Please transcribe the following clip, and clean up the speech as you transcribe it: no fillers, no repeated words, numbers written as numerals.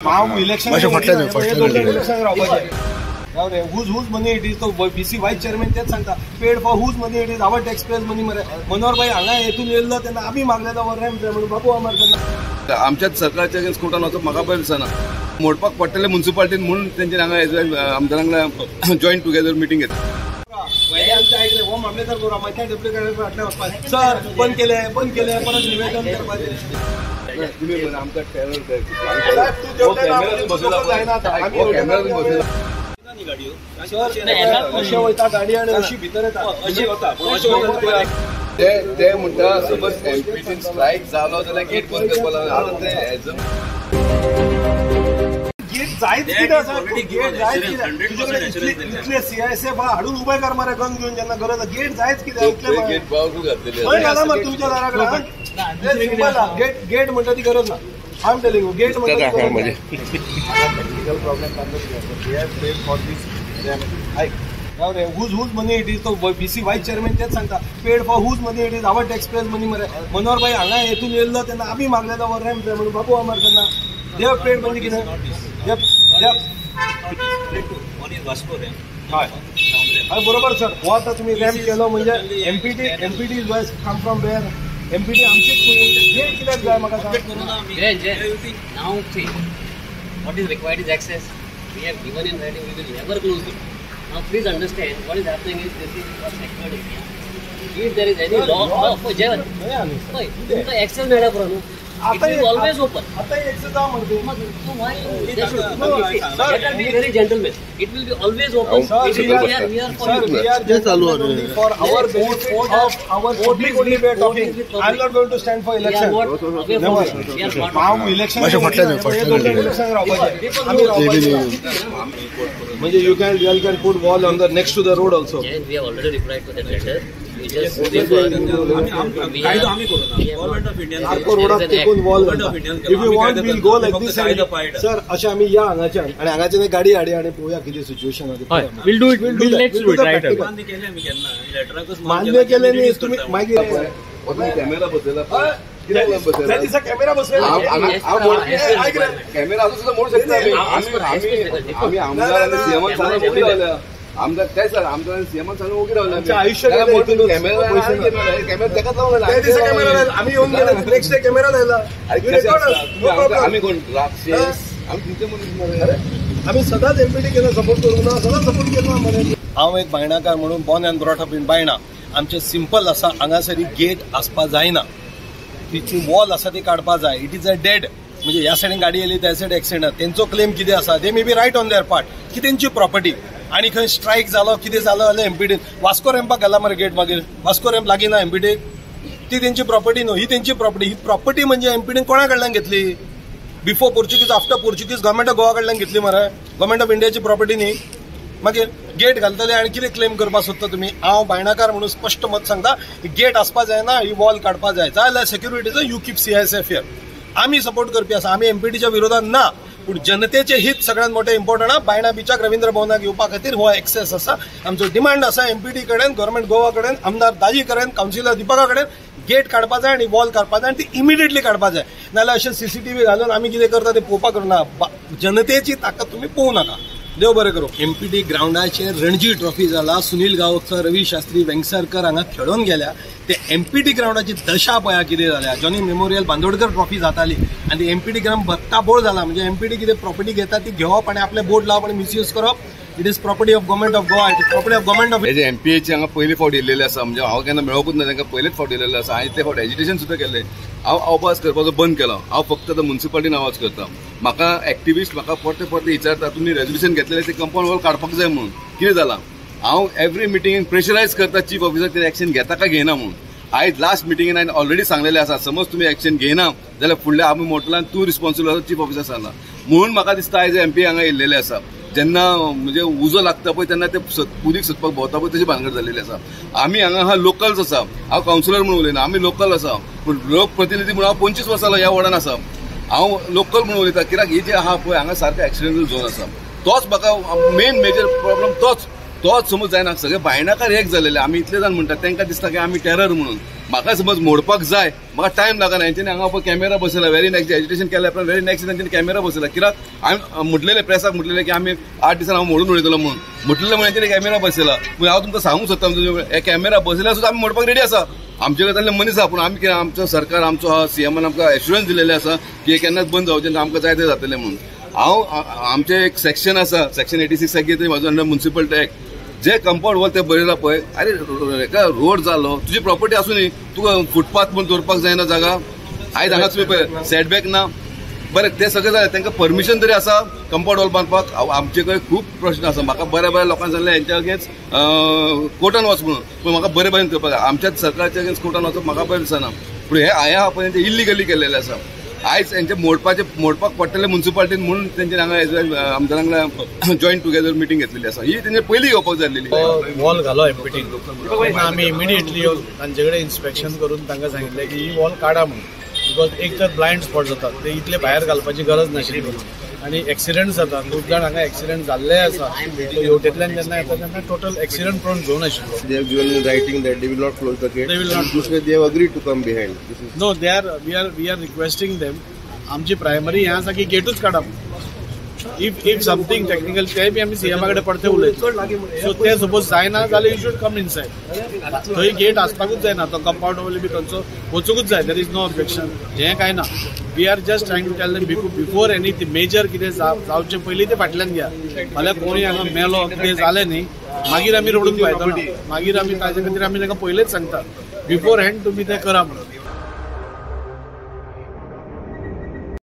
Election whose money it is, तो BC vice chairman तेच सांगता paid for whose money it is, our tax payers money मरे मनोहर भाई हांगा येथून येयल्लो तेन्ना आमी मागलेलो वर रॅम्प म्हणून बाबू आमार तेन्ना आमच्याच सरकारच्या अगेन्स्ट कोर्टान वचप म्हाका बरें दिसना मोडपाक पडटले म्युनिसिपालिटीन म्हणून तेंच्यानी हांगा आमदारांक जॉईन टुगेदर मिटींग घेतली. हो मामलेदार बरोबर माहिती डेप्युटी फाटल्या वचपाक सर बंद केले परत निवेदन करपाचें तुम्ही आमकां टेरर अशें वयता गाडी आनी अशी भितर येता अशी वता ते म्हणटा समज एमपीटीन स्ट्रायक जालो जाल्यार गेट बंद करपाक लागला. गेट जायच कितें आसा गेट जायच कितें इतले CISF हाडून उबे कर मरे गन घेवन जेन्ना गरज गेट जायच कितें गेट बावूच घातलेली खंय घाला मरे तुमच्या दारा कडेन गेट म्हणटा ती गरज ना. I am telling you get म्हणटा technical problem whose money it is, तो BC वाईस चेअरमॅन तेच सांगता paid for whose money it is, our tax payers money मरे मनोहर भाई हांगा येथून येयल्लो तेन्ना आमी मागलेलो वर रॅम्प म्हणून बाबू आमार तेन्ना देव पेड म्हणजे कितें हय बरोबर सर हो आतां तुमी रॅम्प केलो म्हणजे empty wise come from where empty आमचीच गेट कित्याक जाय म्हाका सांग. What is required is access. We have given in writing, we will never close it. Now please understand what is happening is this is a secured area. If there is any law for Jevan, तुमका access मेळ्ळा पुरो it is always open. आता access जा म्हणते So why they should be very gentlemen. It will be always open. We are for our benefit of our public only we are talking. I am not going to stand for election. म्हणजे you can put wall on the next to the road also. Yeah, we have already replied to that letter. We just if you want we'll go like this sir अशा आम्ही या हांगाच्यान आणि हांगाच्यान गाडी हाडी आणि पळोवया कितें सिच्युएशन आसा. we'll do it let's do it right मान्य केले न्ही तुम्ही मागीर कॅमेरा बसयला त्या दिसा कॅमेरा बसयला कॅमेरा असो मोड शकता आम्ही आमदार आणि सीएम सांगून उभी रावल्या आमदार काय सर आमदार सीएम सांगून उभी रावल्या आयुष्य कॅमेरा तेकाच लावला त्या दिसा कॅमेरा आम्ही येऊन गेले नेक्स्ट डे कॅमेरा लायला आम्ही कोण राक्षस आम्ही तुमचे म्हणून आम्ही सदांच एमपीटी केला सपोर्ट करू ना सदांच सपोर्ट केला मरे. हांव एक बायणाकार म्हणून born and brought up in Baina आमचे सिंपल आसा हांगासरी गेट आसपा जायना तिची वॉल आसा ती काडपा जाय. इट इज अ डेड म्हणजे ह्या सायडीन गाडी येयली त्या सायड एक्सिडेंट तेंचो क्लेम कितें आसा they may be right on their part की तेंची प्रॉपर्टी आणि खंय स्ट्रायक जालो कितें जालो जाल्यार एमपीटीन वास्को रॅम्पाक घाला मरे गेट मागीर वास्को रॅम्प लागीना एमपीटीक ती तेंची प्रॉपर्टी न्हू ही तेंची प्रॉपर्टी. ही प्रॉपर्टी म्हणजे एमपीटीन कोणा कडल्यान घेतली before Portuguese after Portuguese government of Goa कडल्यान घेतली मरे गव्हर्मेंट ऑफ इंडियाची प्रॉपर्टी न्ही. मागीर गेट घालतले आनी कितें क्लेम करपाक सोदता तुमी. हांव बायणाकार म्हणून स्पश्ट मत सांगता गेट आसपा जायना ही वॉल काडपा जाय जाल्यार सेक्युरिटीचो यू कीप CISF हियर. आमी सपोर्ट करपी आसा आमी एमपीटीच्या विरोधात ना पूण जनतेचे हित सगळ्यात मोठे इम्पॉर्टंट आहा. बायणा बिचाक रवींद्र भवनाक येवपा खातीर हो एक्सेस आसा. आमचो डिमांड आसा एमपीटी कडेन गव्हर्मेंट गोवा कडेन आमदार दाजी कडेन कावन्सिलर दिपका कडेन गेट काडपा जाय आनी वॉल काडपा जाय आनी ती इमिडिएटली काडपा जाय. नाल्यार अशें CCTV घालून आमी कितें करता तें पळोवपाक करना. जनतेची ताकद तुमी पळोवं नाका. देव बरें करूं. एमपीटी ग्राउंडाचेर रणजी ट्रॉफी जाला सुनील गावकर रवी शास्त्री वेंगसरकर हांगा खेळून गेल्या ते एमपीटी ग्राउंडाची दशा पळया कितें जाल्या. जॉनी मेमोरियल बांदोडकर ट्रॉफी जाताली आनी एमपीटी ग्राउंड बत्ताबोळ जाला म्हणजे एमपीटी कितें प्रॉपर्टी घेता ती घेवप आनी आपले बोर्ड लावप आनी मिसयूज करप. It is property of government of Goa. It is property of government of एमपीएची हांगा पयली फावट येयलेले आसा म्हणजे हांव केन्ना मेळोकूच ना तांकां पयलेच फावट येयलेले आसा. हांवें इतले फावट एजिटेशन सुद्दां केलें. हांव आवाज करपाचो बंद केलो. हांव फक्त आतां म्युनिसिपालिटीन आवाज करता. म्हाका एक्टिविस्ट म्हाका परते विचारता तुमी रेजोल्युशन घेतलेलें ते कंपाऊंड वॉल काडपाक जाय म्हणून कितें जालां. हांव एवरी मिटिंगेन प्रेशरायज करता चीफ ऑफिसर कितें एक्शन घेता काय घेयना म्हणून. आयज लास्ट मिटिंगेन हांवें ऑलरेडी सांगलेलें आसा समज तुमी एक्शन घेयना जाल्यार फुडल्या आमी मोटलान तूं रिस्पॉन्सिबल आसा चीफ ऑफिसर सांगला म्हणून म्हाका दिसता आयज MP हांगा येयल्लेले आसा. जेन्ना म्हणजे उजो लागता पळय तेन्ना ते पुलीक सोदपाक भोंवता पळय तशी भानगड जाल्लेली आसा. आमी हांगा हा लोकल्स आसा. हांव कावन्सिलर म्हणून उलयना आमी लोकल आसा पूण लोकप्रतिनिधी म्हणून हांव 25 वर्सां ह्या वॉर्डान आसा. हांव लोकल म्हणून उलयता कित्याक ही जी आहा पळय हांगा सारको एक्सिडेंटल झोन आसा तोच म्हाका मेन मेजर प्रॉब्लम तोच समज जायना. सगळे बायणाकार एक जालेले आमी इतले जाण म्हणटात तांकां दिसता की आमी टेरर म्हणून म्हाका समज मोडपाक जाय म्हाका टायम लागना हेंच्यांनी हांगा पळय कॅमेरा बसयला व्हेरी नेक्स्ट एज्युटेशन केल्या उपरांत व्हेरी नेक्स्ट तेंच्यांनी कॅमेरा बसयला कित्याक हांवें म्हटलेलें प्रेसाक म्हटलेलें की आमी 8 दिसान हांव मोडून उडयतलो म्हणून म्हटलेलें म्हणून तेंच्यांनी कॅमेरा बसयला पूण हांव तुमकां सांगूंक सोदता हे कॅमेरा बसयल्यार सुद्दां आमी मोडपाक रेडी आसा आमचे कडल्यान मनीस आहा पूण आमी कितें आमचो सरकार आमचो आहा सीएमान आमकां एश्युरन्स दिलेले आसा की हे केन्नाच बंद जावचें ना आमकां जाय ते जातलें म्हणून हांव आमचें एक सेक्शन आसा सेक्शन 86 कितें म्हाजो अंडर म्युनिसिपल एक्ट जे कंपाऊंड वॉल ते बरयला पळय अरे हेका रोड जालो तुजी प्रॉपर्टी आसूं न्ही तुका फुटपाथ म्हणून दवरपाक जायना जागा आयज हांगा तुमी पळय सेटबॅक ना बरें ते सगळें जालें तांकां परमिशन तरी आसा कंपाऊंड वॉल बांदपाक आमचे कडेन खूब प्रश्न आसा म्हाका बऱ्या लोकांक सांगलें हेंच्या अगेन्स्ट कोर्टान वच म्हणून पूण म्हाका बरें भशेन करपाक जाय आमच्याच सरकारच्या अगेन्स्ट कोर्टान वचप म्हाका बरें दिसना पूण हे हांवें आहा पळय ते इल्लिगली केल्लेले आसा आयज हेंचे मोडपाक पडटले म्युनिसिपालिटीन म्हणून तेंच्यांनी हांगा आमदारांक जॉईंट टुगेदर मिटींग घेतलेली आसा ही तेंचे पयलीं घेवपाक जाय आसलेली वॉल घालो एमपीटीन आमी इमिडिएटली येवन तांचे कडेन इन्स्पेक्शन करून तांकां सांगितलें की ही वॉल काडा म्हणून बिकॉज एक तर ब्लायंड स्पॉट जातात ते इतले भायर घालपाची गरज नाशिल्ली आनी एक्सिडंट जातात खूब जाण हांगा एक्सिडंट जाल्ले आसा हेवटेंतल्यान जेन्ना येता तेन्ना टोटल एक्सिडंट प्रोन झोन आशिल्लो They have given in writing that they will not close the gate. They will not This way they have agreed to come behind. This is no we are requesting them आमची primary हें आसा की गेटूच काडप if something technical ते बी आमी सीएमा कडेन परते उलयता सो ते सपोज जायना जाल्यार यू शूड कम इनसायड थंय गेट आसपाकूच जायना तो कंपाऊंड वॉल बी थंयचो वचूंकूच जाय देर इज नो ऑब्जेक्शन हें काय ना we are just trying to tell them before any major कितें जावचे पयलीं ते फाटल्यान घ्या फाल्यां कोणी हांगा मेलो कितें जालें न्ही मागीर आमी रडून पावयता मागीर आमी ताजे खातीर आमी तांकां पयलेंच सांगता बिफोर हँड तुमी तें करा म्हणून